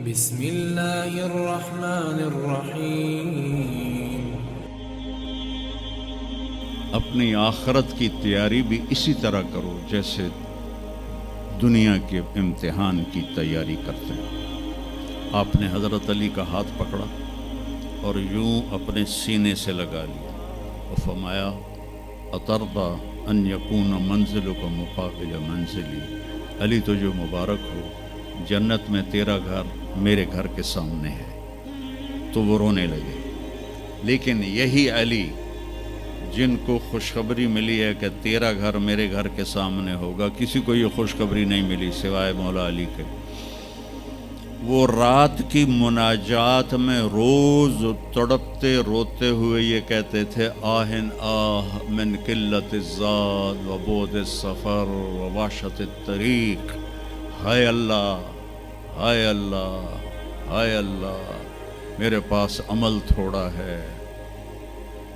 بسم اللہ الرحمن الرحیم۔ اپنی آخرت کی تیاری بھی اسی طرح کرو جیسے دنیا کے امتحان کی تیاری کرتے ہیں۔ آپ نے حضرت علی کا ہاتھ پکڑا اور یوں اپنے سینے سے لگا لیا اور فرمایا اترضی ان یکون منزلک مقابل منزلی، علی تجھے مبارک ہو، جنت میں تیرا گھر میرے گھر کے سامنے ہے۔ تو وہ رونے لگے۔ لیکن یہی علی جن کو خوشخبری ملی ہے کہ تیرا گھر میرے گھر کے سامنے ہوگا، کسی کو یہ خوشخبری نہیں ملی سوائے مولا علی کے۔ وہ رات کی مناجات میں روز تڑپتے روتے ہوئے یہ کہتے تھے آہن آہ من قلت الزاد و بعد السفر و وحشت الطریق، ہائے اللہ، ہائے اللہ، ہائے اللہ، میرے پاس عمل تھوڑا ہے۔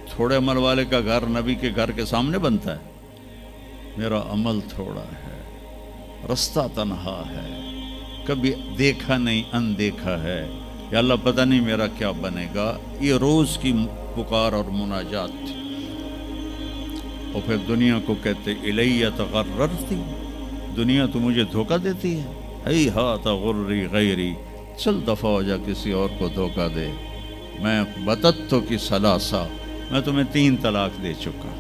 تھوڑے عمل والے کا گھر نبی کے گھر کے سامنے بنتا ہے؟ میرا عمل تھوڑا ہے، رستہ تنہا ہے، کبھی دیکھا نہیں اندیکھا ہے، یا اللہ پتہ نہیں میرا کیا بنے گا۔ یہ روز کی پکار اور مناجات تھی۔ اور پھر دنیا کو کہتے الیہ تغررتی، دنیا تو مجھے دھوکہ دیتی ہے، ہی ہاتھ غری غیری، چل دفعہ ہو جا کسی اور کو دھوکہ دے، میں بتتو کی ثلاثہ، میں تمہیں 3 طلاق دے چکا۔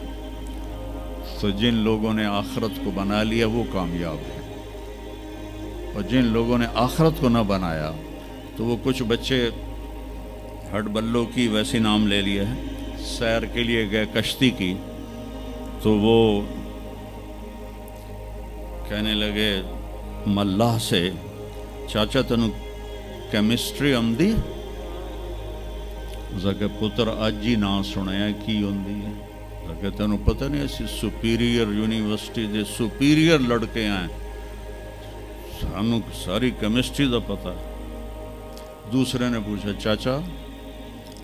تو جن لوگوں نے آخرت کو بنا لیا وہ کامیاب ہے، اور جن لوگوں نے آخرت کو نہ بنایا تو وہ کچھ بچے ہڈ بلوں کی ویسی نام لے لیے ہیں، سیر کے لیے گئے کشتی کی، تو وہ کہنے لگے ملاح سے چاچا تنو کیمسٹری آمدی؟ اس کہ پتر اج ہی نہ سنیا کی ہوندی ہے؟ کہ تینوں پتہ نہیں ایسی سپیریئر یونیورسٹی دے سپیریئر لڑکے ہیں، سانوں ساری کیمسٹری دا پتہ۔ دوسرے نے پوچھا چاچا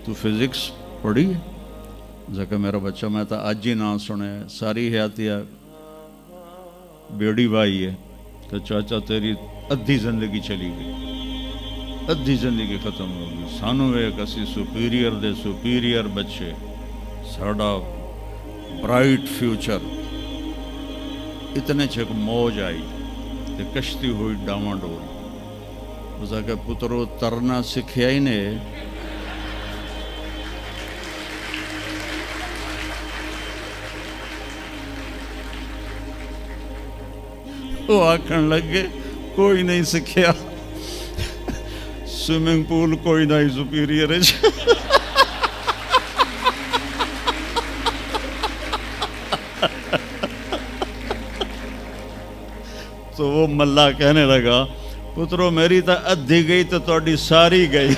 تو فزکس پڑھی ہے؟ کہ میرا بچہ میں تو اج ہی نہ سنیا، ساری حیاتیہ بیڑی بائی ہے۔ تو چاچا تیری ادھی زندگی چلی گئی، ادھی زندگی ختم ہو گئی۔ سانوں ایک اسی سپیریئر دے سپیریئر بچے، ساڑا برائٹ فیوچر۔ اتنے چھک موج آئی تے کشتی ہوئی ڈاواں ڈول۔ اس کہ پترو ترنا سکھیا ہی نے، وہ آکھن لگے کوئی نہیں سکھیا، سوئمنگ پول کوئی نہیں سپیریئر ہے۔ تو وہ ملا کہنے لگا پترو میری تو ادھی گئی تو تہاڈی ساری گئی۔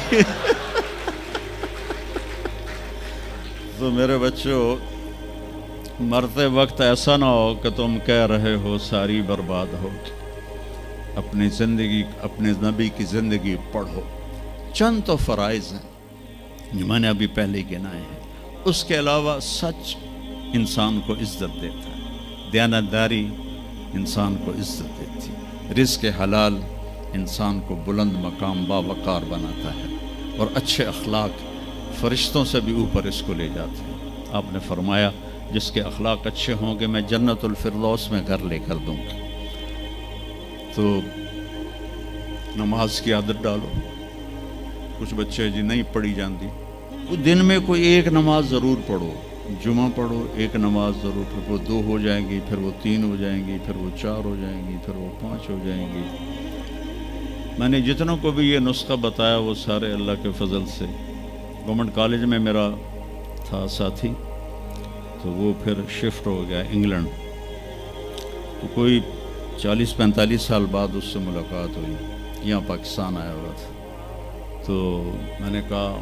تو میرے بچوں مرتے وقت ایسا نہ ہو کہ تم کہہ رہے ہو ساری برباد ہو۔ اپنی زندگی، اپنے نبی کی زندگی پڑھو۔ چند تو فرائض ہیں جو میں نے ابھی پہلے گنائے ہیں، اس کے علاوہ سچ انسان کو عزت دیتا ہے، دیانتداری انسان کو عزت دیتی ہے، رزق حلال انسان کو بلند مقام باوقار بناتا ہے، اور اچھے اخلاق فرشتوں سے بھی اوپر اس کو لے جاتے ہیں۔ آپ نے فرمایا جس کے اخلاق اچھے ہوں گے میں جنت الفردوس میں گھر لے کر دوں گا۔ تو نماز کی عادت ڈالو۔ کچھ بچے جی نہیں پڑھی جاندی، وہ دن میں کوئی ایک نماز ضرور پڑھو، جمعہ پڑھو، ایک نماز ضرور پڑھو، وہ 2 ہو جائیں گی، پھر وہ 3 ہو جائیں گی، پھر وہ 4 ہو جائیں گی، پھر وہ 5 ہو جائیں گی۔ میں نے جتنوں کو بھی یہ نسخہ بتایا وہ سارے اللہ کے فضل سے، گورنمنٹ کالج میں میرا تھا ساتھی، تو وہ پھر شفٹ ہو گیا انگلینڈ، تو کوئی 40-45 سال بعد اس سے ملاقات ہوئی، یہاں پاکستان آیا ہوا تھا۔ تو میں نے کہا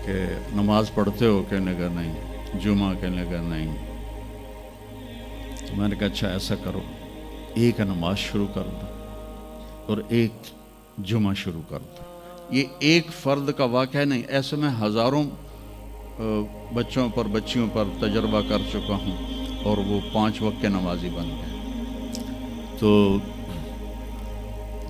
کہ نماز پڑھتے ہو؟ کہنے لگا نہیں۔ جمعہ؟ کہنے لگا نہیں۔ تو میں نے کہا اچھا ایسا کرو، ایک نماز شروع کر دو اور ایک جمعہ شروع کر دو۔ یہ ایک فرد کا واقعہ نہیں، ایسے میں ہزاروں بچوں پر بچیوں پر تجربہ کر چکا ہوں، اور وہ 5 وقت کے نمازی بن گئے۔ تو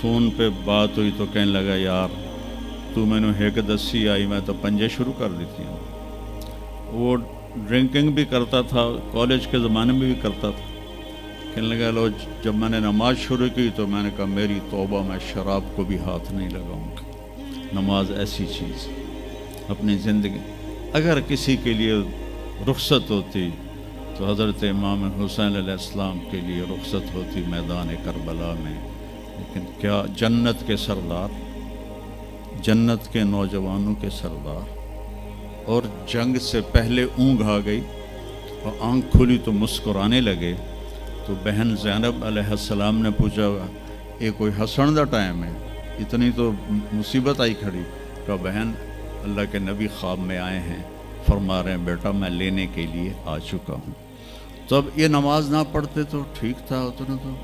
فون پہ بات ہوئی تو کہنے لگا یار تو میں نے ایک دسی آئی میں تو پنجے شروع کر دیتی ہوں. وہ ڈرنکنگ بھی کرتا تھا, کالج کے زمانے میں بھی کرتا تھا. کہنے لگا لو جب میں نے نماز شروع کی تو میں نے کہا میری توبہ, میں شراب کو بھی ہاتھ نہیں لگاؤں گا. نماز ایسی چیز اپنی زندگی, اگر کسی کے لیے رخصت ہوتی تو حضرت امام حسین علیہ السلام کے لیے رخصت ہوتی میدان کربلا میں. لیکن کیا جنت کے سردار, جنت کے نوجوانوں کے سردار, اور جنگ سے پہلے اونگ آ گئی اور آنکھ کھلی تو مسکرانے لگے. تو بہن زینب علیہ السلام نے پوچھا یہ کوئی ہنسن دا ٹائم ہے, اتنی تو مصیبت آئی کھڑی. کہ بہن اللہ کے نبی خواب میں آئے ہیں, فرما رہے ہیں بیٹا میں لینے کے لیے آ چکا ہوں. تو اب یہ نماز نہ پڑھتے تو ٹھیک تھا, اتنا تو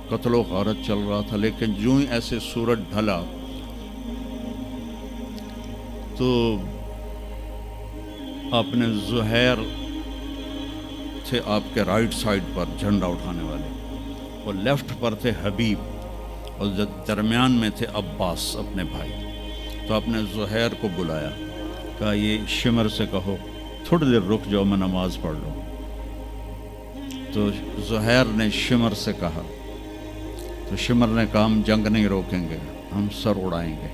قتل و غارت چل رہا تھا. لیکن جو ہی ایسے سورج ڈھلا تو آپ نے زہیر تھے آپ کے رائٹ سائڈ پر جھنڈا اٹھانے والے, اور لیفٹ پر تھے حبیب, اور درمیان میں تھے عباس اپنے بھائی. تو آپ نے زہیر کو بلایا, کہا یہ شمر سے کہو تھوڑی دیر رک جاؤ میں نماز پڑھ لوں. تو زہیر نے شمر سے کہا, تو شمر نے کہا ہم جنگ نہیں روکیں گے, ہم سر اڑائیں گے.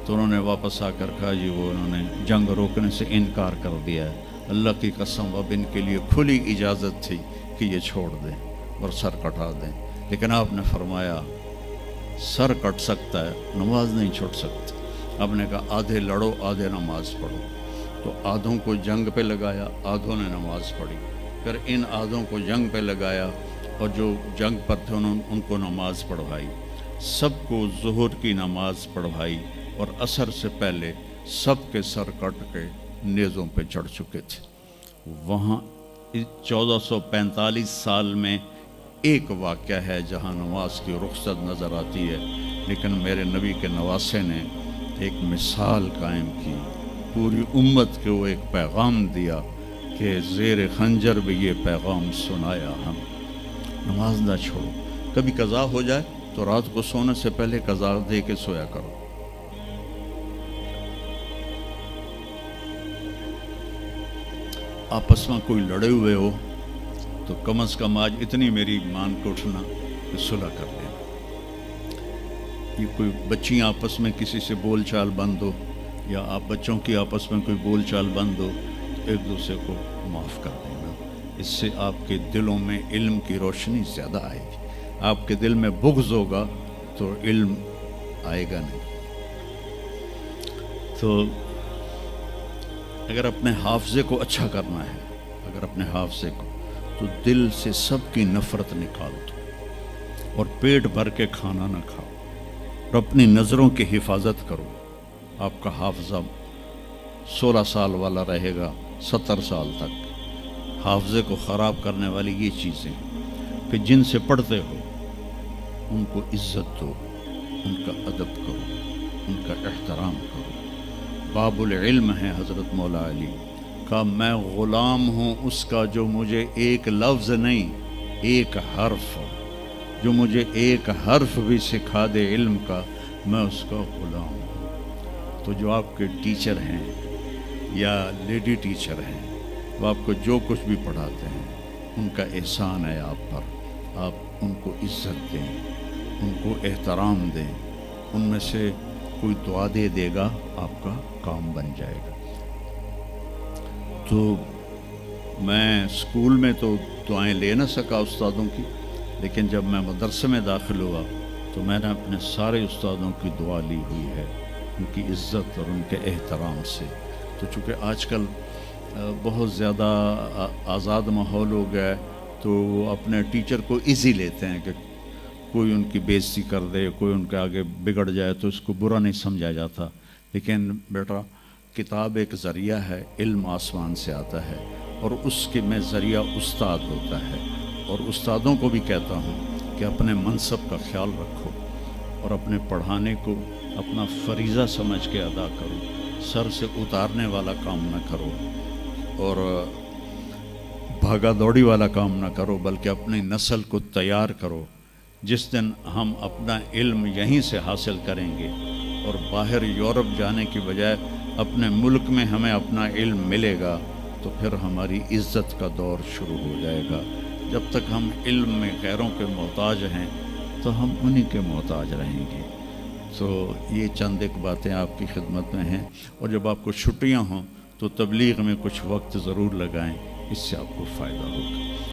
تو انہوں نے واپس آ کر کہا جی وہ انہوں نے جنگ روکنے سے انکار کر دیا ہے, اللہ کی قسم اب ان کے لیے کھلی اجازت تھی کہ یہ چھوڑ دیں اور سر کٹا دیں. لیکن آپ نے فرمایا سر کٹ سکتا ہے, نماز نہیں چھوڑ سکتی. آپ نے کہا آدھے لڑو آدھے نماز پڑھو. تو آدھوں کو جنگ پہ لگایا, آدھوں نے نماز پڑھی. پھر ان آدھوں کو جنگ پہ لگایا اور جو جنگ پر تھے ان کو نماز پڑھوائی. سب کو ظہر کی نماز پڑھوائی, اور عصر سے پہلے سب کے سر کٹ کے نیزوں پہ چڑھ چکے تھے. وہاں 1445 سال میں ایک واقعہ ہے جہاں نماز کی رخصت نظر آتی ہے, لیکن میرے نبی کے نواسے نے ایک مثال قائم کی, پوری امت کو ایک پیغام دیا کہ زیر خنجر بھی یہ پیغام سنایا ہم, نماز نہ چھوڑو. کبھی قضا ہو جائے تو رات کو سونے سے پہلے قضا دے کے سویا کرو. آپس میں کوئی لڑے ہوئے ہو تو کم از کم آج اتنی میری مان کو اٹھنا کہ صلح کر لیں. یہ کوئی بچیاں آپس میں کسی سے بول چال بند ہو, یا آپ بچوں کی آپس میں کوئی بول چال بند ہو, ایک دوسرے کو معاف کر دینا. اس سے آپ کے دلوں میں علم کی روشنی زیادہ آئے گی. آپ کے دل میں بغض ہوگا تو علم آئے گا نہیں. تو اگر اپنے حافظے کو اچھا کرنا ہے, اگر اپنے حافظے کو, تو دل سے سب کی نفرت نکال دو, اور پیٹ بھر کے کھانا نہ کھاؤ, اور اپنی نظروں کی حفاظت کرو. آپ کا حافظہ 16 سال والا رہے گا 70 سال تک. حافظے کو خراب کرنے والی یہ چیزیں کہ جن سے پڑھتے ہو ان کو عزت دو, ان کا ادب کرو, ان کا احترام کرو. باب العلم ہے حضرت مولا علی کا, میں غلام ہوں اس کا جو مجھے ایک لفظ نہیں ایک حرف, جو مجھے ایک حرف بھی سکھا دے علم کا, میں اس کا غلام ہوں. تو جو آپ کے ٹیچر ہیں یا لیڈی ٹیچر ہیں, وہ آپ کو جو کچھ بھی پڑھاتے ہیں ان کا احسان ہے آپ پر. آپ ان کو عزت دیں, ان کو احترام دیں. ان میں سے کوئی دعا دے دے گا آپ کا کام بن جائے گا. تو میں اسکول میں تو دعائیں لے نہ سکا استادوں کی, لیکن جب میں مدرسے میں داخل ہوا تو میں نے اپنے سارے استادوں کی دعا لی ہوئی ہے, ان کی عزت اور ان کے احترام سے. تو چونکہ آج کل بہت زیادہ آزاد ماحول ہو گیا ہے, تو وہ اپنے ٹیچر کو ایزی لیتے ہیں کہ کوئی ان کی بے عزتی کر دے, کوئی ان کے آگے بگڑ جائے تو اس کو برا نہیں سمجھا جاتا. لیکن بیٹا کتاب ایک ذریعہ ہے, علم آسمان سے آتا ہے, اور اس کے میں ذریعہ استاد ہوتا ہے. اور استادوں کو بھی کہتا ہوں کہ اپنے منصب کا خیال رکھو, اور اپنے پڑھانے کو اپنا فریضہ سمجھ کے ادا کرو. سر سے اتارنے والا کام نہ کرو, اور بھاگا دوڑی والا کام نہ کرو, بلکہ اپنی نسل کو تیار کرو جس دن ہم اپنا علم یہیں سے حاصل کریں گے اور باہر یورپ جانے کی بجائے اپنے ملک میں ہمیں اپنا علم ملے گا تو پھر ہماری عزت کا دور شروع ہو جائے گا۔ جب تک ہم علم میں غیروں کے محتاج ہیں تو ہم انہی کے محتاج رہیں گے۔ تو یہ چند ایک باتیں آپ کی خدمت میں ہیں، اور جب آپ کو چھٹیاں ہوں تو تبلیغ میں کچھ وقت ضرور لگائیں، اس سے آپ کو فائدہ ہوگا۔